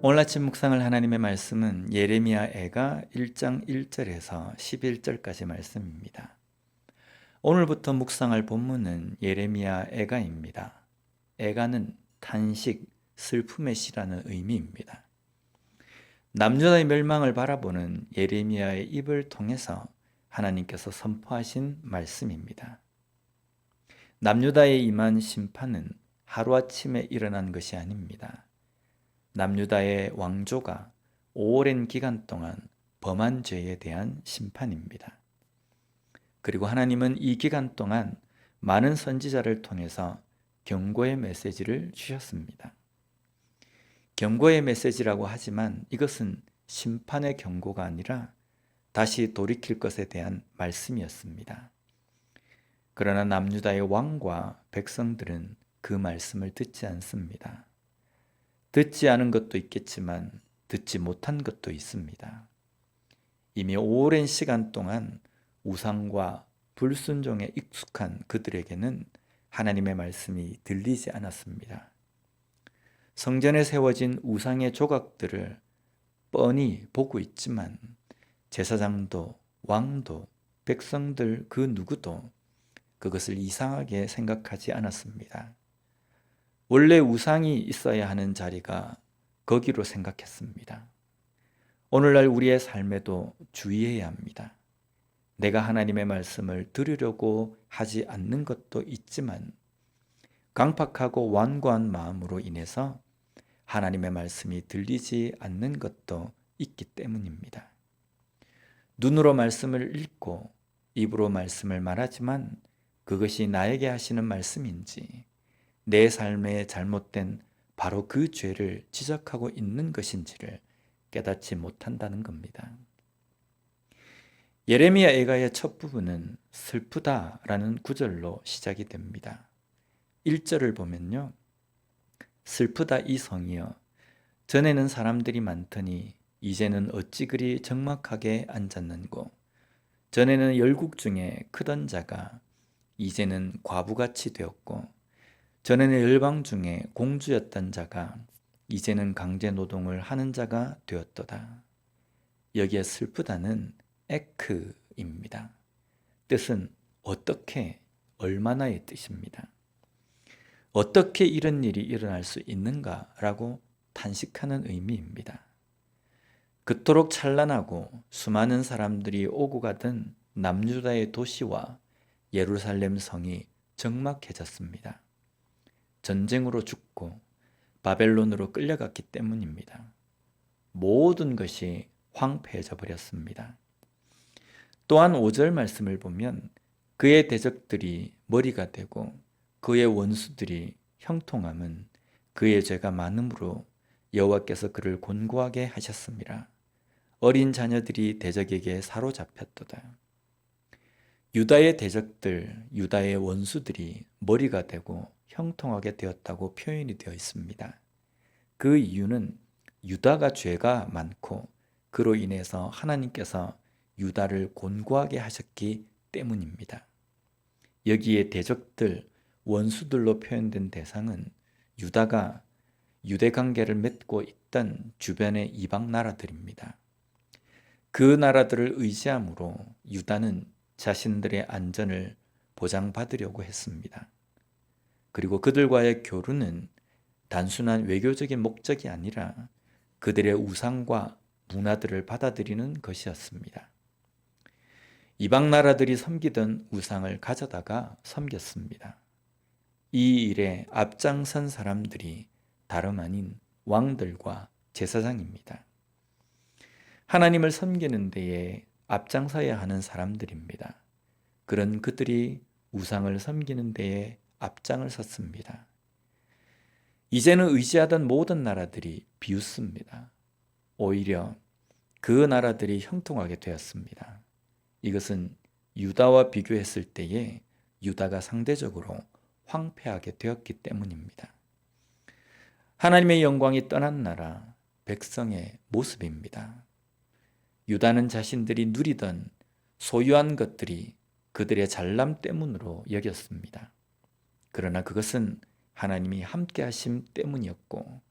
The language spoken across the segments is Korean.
오늘 아침 묵상할 하나님의 말씀은 예레미야 애가 1장 1절에서 11절까지 말씀입니다. 오늘부터 묵상할 본문은 예레미야 애가입니다. 애가는 탄식, 슬픔의 시라는 의미입니다. 남유다의 멸망을 바라보는 예레미야의 입을 통해서 하나님께서 선포하신 말씀입니다. 남유다에 임한 심판은 하루아침에 일어난 것이 아닙니다. 남유다의 왕조가 오랜 기간 동안 범한 죄에 대한 심판입니다. 그리고 하나님은 이 기간 동안 많은 선지자를 통해서 경고의 메시지를 주셨습니다. 경고의 메시지라고 하지만 이것은 심판의 경고가 아니라 다시 돌이킬 것에 대한 말씀이었습니다. 그러나 남유다의 왕과 백성들은 그 말씀을 듣지 않습니다. 듣지 않은 것도 있겠지만 듣지 못한 것도 있습니다. 이미 오랜 시간 동안 우상과 불순종에 익숙한 그들에게는 하나님의 말씀이 들리지 않았습니다. 성전에 세워진 우상의 조각들을 뻔히 보고 있지만 제사장도 왕도 백성들 그 누구도 그것을 이상하게 생각하지 않았습니다. 원래 우상이 있어야 하는 자리가 거기로 생각했습니다. 오늘날 우리의 삶에도 주의해야 합니다. 내가 하나님의 말씀을 들으려고 하지 않는 것도 있지만 강팍하고 완고한 마음으로 인해서 하나님의 말씀이 들리지 않는 것도 있기 때문입니다. 눈으로 말씀을 읽고 입으로 말씀을 말하지만 그것이 나에게 하시는 말씀인지 내 삶에 잘못된 바로 그 죄를 지적하고 있는 것인지를 깨닫지 못한다는 겁니다. 예레미야 애가의 첫 부분은 슬프다라는 구절로 시작이 됩니다. 1절을 보면요. 슬프다 이 성이여 전에는 사람들이 많더니 이제는 어찌 그리 적막하게 앉았는고 전에는 열국 중에 크던 자가 이제는 과부같이 되었고 전에는 열방 중에 공주였던 자가 이제는 강제 노동을 하는 자가 되었도다. 여기에 슬프다는 에크입니다. 뜻은 어떻게, 얼마나의 뜻입니다. 어떻게 이런 일이 일어날 수 있는가라고 탄식하는 의미입니다. 그토록 찬란하고 수많은 사람들이 오고 가던 남유다의 도시와 예루살렘 성이 적막해졌습니다. 전쟁으로 죽고 바벨론으로 끌려갔기 때문입니다. 모든 것이 황폐해져 버렸습니다. 또한 5절 말씀을 보면 그의 대적들이 머리가 되고 그의 원수들이 형통함은 그의 죄가 많음으로 여호와께서 그를 곤고하게 하셨습니다. 어린 자녀들이 대적에게 사로잡혔도다. 유다의 대적들, 유다의 원수들이 머리가 되고 형통하게 되었다고 표현이 되어 있습니다. 그 이유는 유다가 죄가 많고 그로 인해서 하나님께서 유다를 곤고하게 하셨기 때문입니다. 여기에 대적들, 원수들로 표현된 대상은 유다가 유대 관계를 맺고 있던 주변의 이방 나라들입니다. 그 나라들을 의지함으로 유다는 자신들의 안전을 보장받으려고 했습니다. 그리고 그들과의 교류는 단순한 외교적인 목적이 아니라 그들의 우상과 문화들을 받아들이는 것이었습니다. 이방 나라들이 섬기던 우상을 가져다가 섬겼습니다. 이 일에 앞장선 사람들이 다름 아닌 왕들과 제사장입니다. 하나님을 섬기는 데에 앞장서야 하는 사람들입니다. 그런 그들이 우상을 섬기는 데에 앞장을 섰습니다. 이제는 의지하던 모든 나라들이 비웃습니다. 오히려 그 나라들이 형통하게 되었습니다. 이것은 유다와 비교했을 때에 유다가 상대적으로 황폐하게 되었기 때문입니다. 하나님의 영광이 떠난 나라, 백성의 모습입니다. 유다는 자신들이 누리던 소유한 것들이 그들의 잘남 때문으로 여겼습니다. 그러나 그것은 하나님이 함께 하심 때문이었고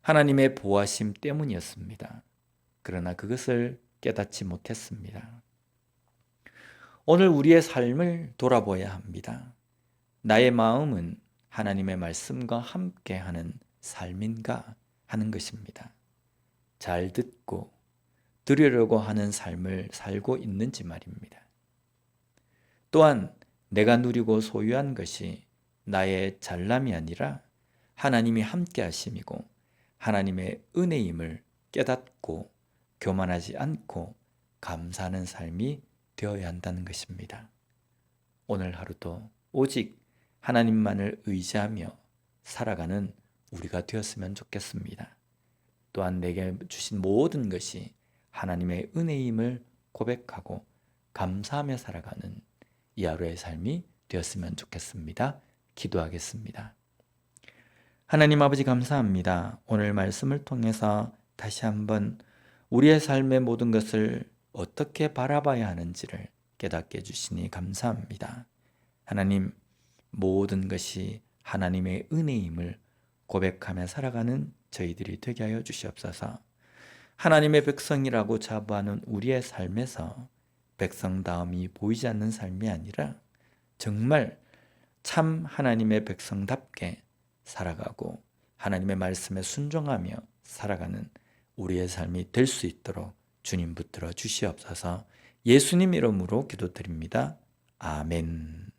하나님의 보호하심 때문이었습니다. 그러나 그것을 깨닫지 못했습니다. 오늘 우리의 삶을 돌아보아야 합니다. 나의 마음은 하나님의 말씀과 함께하는 삶인가 하는 것입니다. 잘 듣고 들으려고 하는 삶을 살고 있는지 말입니다. 또한 내가 누리고 소유한 것이 나의 잘남이 아니라 하나님이 함께 하심이고 하나님의 은혜임을 깨닫고 교만하지 않고 감사하는 삶이 되어야 한다는 것입니다. 오늘 하루도 오직 하나님만을 의지하며 살아가는 우리가 되었으면 좋겠습니다. 또한 내게 주신 모든 것이 하나님의 은혜임을 고백하고 감사하며 살아가는 이 하루의 삶이 되었으면 좋겠습니다. 기도하겠습니다. 하나님 아버지 감사합니다. 오늘 말씀을 통해서 다시 한번 우리의 삶의 모든 것을 어떻게 바라봐야 하는지를 깨닫게 해주시니 감사합니다. 하나님, 모든 것이 하나님의 은혜임을 고백하며 살아가는 저희들이 되게 하여 주시옵소서. 하나님의 백성이라고 자부하는 우리의 삶에서 백성다움이 보이지 않는 삶이 아니라 정말 참 하나님의 백성답게 살아가고 하나님의 말씀에 순종하며 살아가는 우리의 삶이 될 수 있도록 주님 붙들어 주시옵소서. 예수님 이름으로 기도드립니다. 아멘.